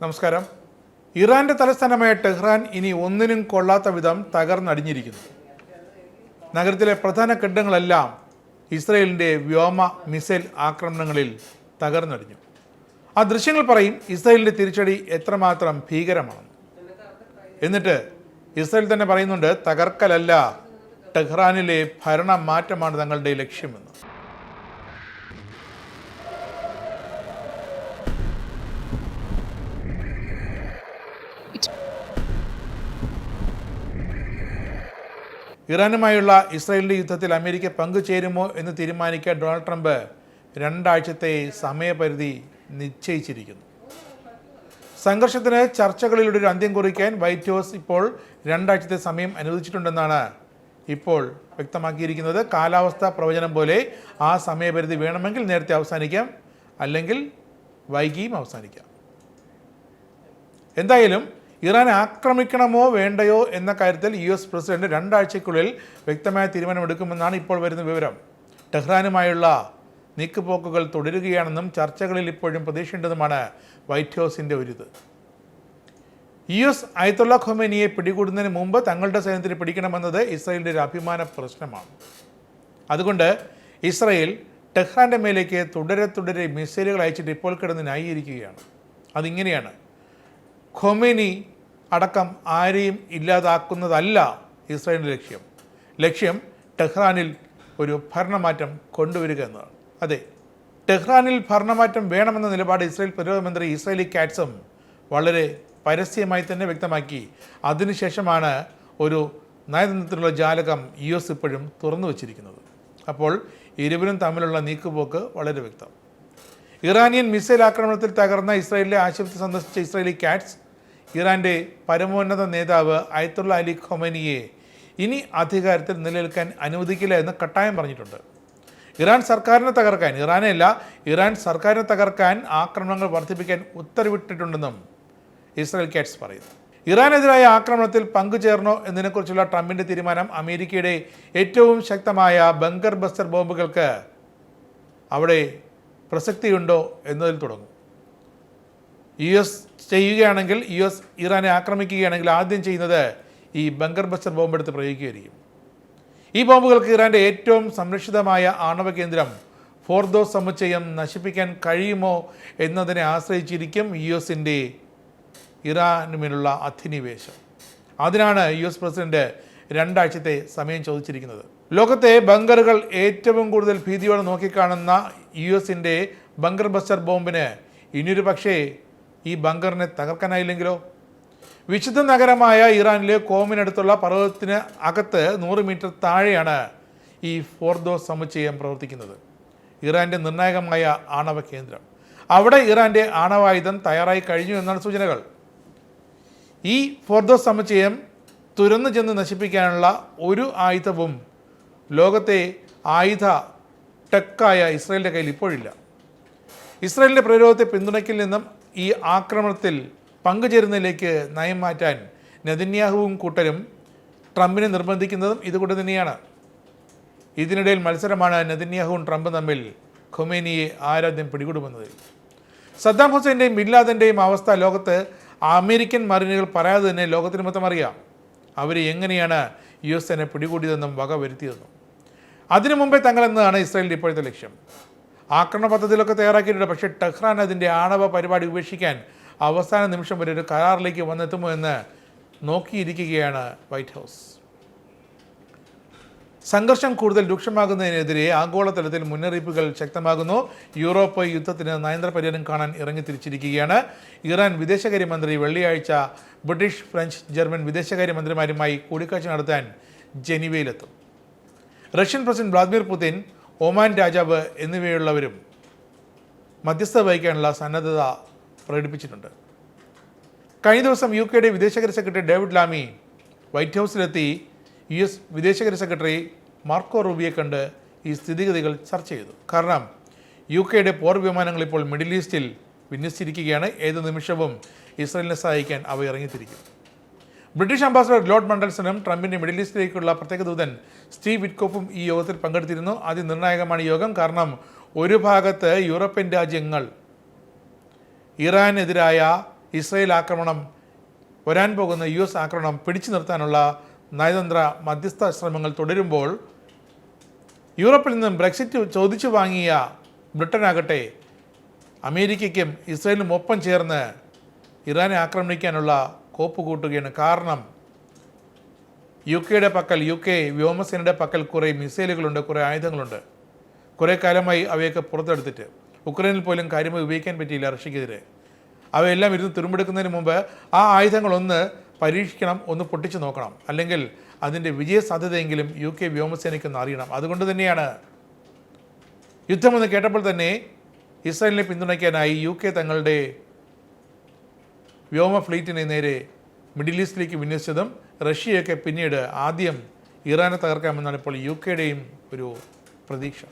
നമസ്കാരം. ഇറാന്റെ തലസ്ഥാനമായ ടെഹ്റാൻ ഇനി ഒന്നിനും കൊള്ളാത്ത വിധം തകർന്നടിഞ്ഞിരിക്കുന്നു. നഗരത്തിലെ പ്രധാന കെട്ടിടങ്ങളെല്ലാം ഇസ്രയേലിൻ്റെ വ്യോമ മിസൈൽ ആക്രമണങ്ങളിൽ തകർന്നടിഞ്ഞു. ആ ദൃശ്യങ്ങൾ പറയും ഇസ്രയേലിൻ്റെ തിരിച്ചടി എത്രമാത്രം ഭീകരമാണ്. എന്നിട്ട് ഇസ്രയേൽ തന്നെ പറയുന്നുണ്ട്, തകർക്കലല്ല, ടെഹ്റാനിലെ ഭരണ മാറ്റമാണ് തങ്ങളുടെ ലക്ഷ്യമെന്ന്. ഇറാനുമായുള്ള ഇസ്രായേലിൻ്റെ യുദ്ധത്തിൽ അമേരിക്ക പങ്കുചേരുമോ എന്ന് തീരുമാനിക്കാൻ ഡൊണാൾഡ് ട്രംപ് 2 ആഴ്ചത്തെ സമയപരിധി നിശ്ചയിച്ചിരിക്കുന്നു. സംഘർഷത്തിന് ചർച്ചകളിലൂടെ ഒരു അന്ത്യം കുറിക്കാൻ വൈറ്റ് ഹൗസ് ഇപ്പോൾ 2 ആഴ്ചത്തെ സമയം അനുവദിച്ചിട്ടുണ്ടെന്നാണ് ഇപ്പോൾ വ്യക്തമാക്കിയിരിക്കുന്നത്. കാലാവസ്ഥാ പ്രവചനം പോലെ ആ സമയപരിധി വേണമെങ്കിൽ നേരത്തെ അവസാനിക്കാം, അല്ലെങ്കിൽ വൈകിയും അവസാനിക്കാം. എന്തായാലും ഇറാൻ ആക്രമിക്കണമോ വേണ്ടയോ എന്ന കാര്യത്തിൽ US പ്രസിഡന്റ് 2 ആഴ്ചയ്ക്കുള്ളിൽ വ്യക്തമായ തീരുമാനമെടുക്കുമെന്നാണ് ഇപ്പോൾ വരുന്ന വിവരം. ടെഹ്റാനുമായുള്ള നീക്കുപോക്കുകൾ തുടരുകയാണെന്നും ചർച്ചകളിൽ ഇപ്പോഴും പ്രതീക്ഷയുണ്ടെന്നുമാണ് വൈറ്റ് ഹൗസിൻ്റെ ഒരിത്. US അയത്തുള്ള ഖൊമേനിയെ പിടികൂടുന്നതിന് മുമ്പ് തങ്ങളുടെ സൈന്യത്തിന് പിടിക്കണമെന്നത് ഇസ്രായേലിൻ്റെ ഒരു അഭിമാന പ്രശ്നമാണ്. അതുകൊണ്ട് ഇസ്രായേൽ ടെഹ്റാൻ്റെ മേലേക്ക് തുടരെ മിസൈലുകൾ അയച്ചിട്ട് ഇപ്പോൾ കിടന്ന് ന്യായീകരിക്കുകയാണ്. അതിങ്ങനെയാണ്: ഖൊമേനി അടക്കം ആരെയും ഇല്ലാതാക്കുന്നതല്ല ഇസ്രായേലിൻ്റെ ലക്ഷ്യം ടെഹ്റാനിൽ ഒരു ഭരണമാറ്റം കൊണ്ടുവരിക എന്നതാണ്. അതെ, ടെഹ്റാനിൽ ഭരണമാറ്റം വേണമെന്ന നിലപാട് ഇസ്രായേൽ പ്രതിരോധ മന്ത്രി ഇസ്രായേലി കാറ്റ്സും വളരെ പരസ്യമായി തന്നെ വ്യക്തമാക്കി. അതിനുശേഷമാണ് ഒരു നയതന്ത്രത്തിലുള്ള ജാലകം US ഇപ്പോഴും തുറന്നു വച്ചിരിക്കുന്നത്. അപ്പോൾ ഇരുവരും തമ്മിലുള്ള നീക്കുപോക്ക് വളരെ വ്യക്തം. ഇറാനിയൻ മിസൈൽ ആക്രമണത്തിൽ തകർന്ന ഇസ്രായേലിലെ ആശുപത്രി സന്ദർശിച്ച ഇസ്രായേലി കാറ്റ്സ് ഇറാൻ്റെ പരമോന്നത നേതാവ് അയത്തുള്ള അലി ഖൊമേനിയെ ഇനി അധികാരത്തിൽ നിലനിൽക്കാൻ അനുവദിക്കില്ല എന്ന് കട്ടായം പറഞ്ഞിട്ടുണ്ട്. ഇറാൻ സർക്കാരിനെ തകർക്കാൻ ആക്രമണങ്ങൾ വർദ്ധിപ്പിക്കാൻ ഉത്തരവിട്ടിട്ടുണ്ടെന്നും ഇസ്രായേൽ കാറ്റ്സ് പറയുന്നു. ഇറാനെതിരായ ആക്രമണത്തിൽ പങ്കുചേർന്നോ എന്നതിനെക്കുറിച്ചുള്ള ട്രംപിൻ്റെ തീരുമാനം അമേരിക്കയുടെ ഏറ്റവും ശക്തമായ ബങ്കർ ബസ്റ്റർ ബോംബുകൾക്ക് അവിടെ പ്രസക്തിയുണ്ടോ എന്നതിൽ തുടങ്ങും. US ഇറാനെ ആക്രമിക്കുകയാണെങ്കിൽ ആദ്യം ചെയ്യുന്നത് ഈ ബങ്കർ ബസ്റ്റർ ബോംബ് എടുത്ത് പ്രയോഗിക്കുകയായിരിക്കും. ഈ ബോംബുകൾക്ക് ഇറാൻ്റെ ഏറ്റവും സംരക്ഷിതമായ ആണവ കേന്ദ്രം ഫോർദോ സമുച്ചയം നശിപ്പിക്കാൻ കഴിയുമോ എന്നതിനെ ആശ്രയിച്ചിരിക്കും USൻ്റെ ഇറാനുമേലുള്ള അധിനിവേശം. അതിനാണ് US പ്രസിഡന്റ് 2 ആഴ്ചത്തെ സമയം ചോദിച്ചിരിക്കുന്നത്. ലോകത്തെ ബങ്കറുകൾ ഏറ്റവും കൂടുതൽ ഭീതിയോടെ നോക്കിക്കാണുന്ന USൻ്റെ ബങ്കർ ബസ്റ്റർ ബോംബിന് ഇനിയൊരു പക്ഷേ ഈ ബങ്കറിനെ തകർക്കാനായില്ലെങ്കിലോ? വിശുദ്ധ നഗരമായ ഇറാനിലെ കോമിനടുത്തുള്ള പർവ്വതത്തിന് അകത്ത് 100 മീറ്റർ താഴെയാണ് ഈ ഫോർദോ സമുച്ചയം പ്രവർത്തിക്കുന്നത്. ഇറാൻ്റെ നിർണായകമായ ആണവ കേന്ദ്രം. അവിടെ ഇറാൻ്റെ ആണവായുധം തയ്യാറായി കഴിഞ്ഞു എന്നാണ് സൂചനകൾ. ഈ ഫോർദോ സമുച്ചയം തുരന്നു ചെന്ന് നശിപ്പിക്കാനുള്ള ഒരു ആയുധവും ലോകത്തെ ആയുധ ടെക്കായ ഇസ്രായേലിൻ്റെ കയ്യിൽ ഇപ്പോഴില്ല. ഇസ്രായേലിൻ്റെ പ്രതിരോധത്തെ പിന്തുണയ്ക്കിൽ നിന്നും ഈ ആക്രമണത്തിൽ പങ്കുചേരുന്നതിലേക്ക് നയം മാറ്റാൻ നെതന്യാഹുവും കൂട്ടരും ട്രംപിനെ നിർബന്ധിക്കുന്നതും ഇതുകൊണ്ട് തന്നെയാണ്. ഇതിനിടയിൽ മത്സരമാണ് നെതന്യാഹുവും ട്രംപും തമ്മിൽ ഖൊമേനിയെ ആരാധ്യം പിടികൂടുമെന്നത്. സദ്ദാം ഹുസൈൻ്റെയും ബിൻ ലാദൻ്റെയും അവസ്ഥ ലോകത്ത് അമേരിക്കൻ മറീനുകൾ പറയാതെ തന്നെ ലോകത്തിന് മൊത്തം അറിയാം. അവർ എങ്ങനെയാണ് US തന്നെ പിടികൂടിയതെന്നും വക വരുത്തിയതെന്നും. അതിനു മുമ്പേ തങ്ങളെന്നതാണ് ഇസ്രായേലിൻ്റെ ഇപ്പോഴത്തെ ലക്ഷ്യം. ആക്രമണ പദ്ധതികളൊക്കെ തയ്യാറാക്കിയിട്ടുണ്ട്. പക്ഷേ ടെഹ്റാൻ അതിൻ്റെ ആണവ പരിപാടി ഉപേക്ഷിക്കാൻ അവസാന നിമിഷം വരെ ഒരു കരാറിലേക്ക് വന്നെത്തുമോ എന്ന് നോക്കിയിരിക്കുകയാണ് വൈറ്റ് ഹൗസ്. സംഘർഷം കൂടുതൽ രൂക്ഷമാകുന്നതിനെതിരെ ആഗോളതലത്തിൽ മുന്നറിയിപ്പുകൾ ശക്തമാകുന്നു. യൂറോപ്പ് യുദ്ധത്തിന് നയതന്ത്ര പരിഹാരം കാണാൻ ഇറങ്ങിത്തിരിച്ചിരിക്കുകയാണ്. ഇറാൻ വിദേശകാര്യമന്ത്രി വെള്ളിയാഴ്ച ബ്രിട്ടീഷ്, ഫ്രഞ്ച്, ജർമ്മൻ വിദേശകാര്യമന്ത്രിമാരുമായി കൂടിക്കാഴ്ച നടത്താൻ ജനീവയിലെത്തും. Russian president Vladimir Putin, Oman രാജാവ് എന്നിവയുള്ളവരും മധ്യസ്ഥത വഹിക്കാനുള്ള സന്നദ്ധത പ്രകടിപ്പിച്ചിട്ടുണ്ട്. കഴിഞ്ഞ ദിവസം UK വിദേശകാര്യ സെക്രട്ടറി ഡേവിഡ് ലാമി വൈറ്റ് ഹൗസിലെത്തി US വിദേശകാര്യ സെക്രട്ടറി മാർക്കോ റൂബിയെ കണ്ട് ഈ സ്ഥിതിഗതികൾ ചർച്ച ചെയ്തു. കാരണം UK പോർ വിമാനങ്ങൾ ഇപ്പോൾ മിഡിൽ ഈസ്റ്റിൽ വിന്യസിച്ചിരിക്കുകയാണ്. ഏത് നിമിഷവും ഇസ്രായേലിനെ സഹായിക്കാൻ അവ ഇറങ്ങിത്തിരിക്കും. ബ്രിട്ടീഷ് അംബാസഡർ ലോർഡ് മണ്ടൽസണും ട്രംപിൻ്റെ മിഡിൽ ഈസ്റ്റിലേക്കുള്ള പ്രത്യേക ദൂതൻ സ്റ്റീവ് വിറ്റ്കോഫും ഈ യോഗത്തിൽ പങ്കെടുത്തിരുന്നു. അതിനിർണായകമാണ് യോഗം. കാരണം ഒരു ഭാഗത്ത് യൂറോപ്യൻ രാജ്യങ്ങൾ ഇറാനെതിരായ ഇസ്രയേൽ ആക്രമണം, വരാൻ പോകുന്ന US ആക്രമണം പിടിച്ചു നിർത്താനുള്ള നയതന്ത്ര മധ്യസ്ഥ ശ്രമങ്ങൾ തുടരുമ്പോൾ യൂറോപ്പിൽ നിന്നും ബ്രെക്സിറ്റ് ചോദിച്ചു വാങ്ങിയ ബ്രിട്ടനാകട്ടെ അമേരിക്കയ്ക്കും ഇസ്രയേലിനും ഒപ്പം ചേർന്ന് ഇറാനെ ആക്രമിക്കാനുള്ള കോപ്പ് കൂട്ടുകയാണ്. കാരണം UK വ്യോമസേനയുടെ പക്കൽ കുറേ മിസൈലുകളുണ്ട്, കുറേ ആയുധങ്ങളുണ്ട്. കുറേ കാലമായി അവയൊക്കെ പുറത്തെടുത്തിട്ട് ഉക്രൈനിൽ പോലും കാര്യമായി ഉപയോഗിക്കാൻ പറ്റിയില്ല റഷ്യക്കെതിരെ. അവയെല്ലാം ഇരുന്ന് തുരുമ്പെടുക്കുന്നതിന് മുമ്പ് ആ ആയുധങ്ങളൊന്ന് പരീക്ഷിക്കണം, ഒന്ന് പൊട്ടിച്ചു നോക്കണം. അല്ലെങ്കിൽ അതിൻ്റെ വിജയസാധ്യതയെങ്കിലും UK വ്യോമസേനയ്ക്കൊന്ന് അറിയണം. അതുകൊണ്ട് തന്നെയാണ് യുദ്ധമെന്ന് കേട്ടപ്പോൾ തന്നെ ഇസ്രായേലിനെ പിന്തുണയ്ക്കാനായി UK തങ്ങളുടെ വ്യോമ ഫ്ലീറ്റിനെ നേരെ മിഡിൽ ഈസ്റ്റിലേക്ക് വിന്യസിച്ചതും റഷ്യയൊക്കെ പിന്നീട് ആദ്യം ഇറാനെ തകർക്കാമെന്നാണ് ഇപ്പോൾ UK യുടെയും ഒരു പ്രതീക്ഷ.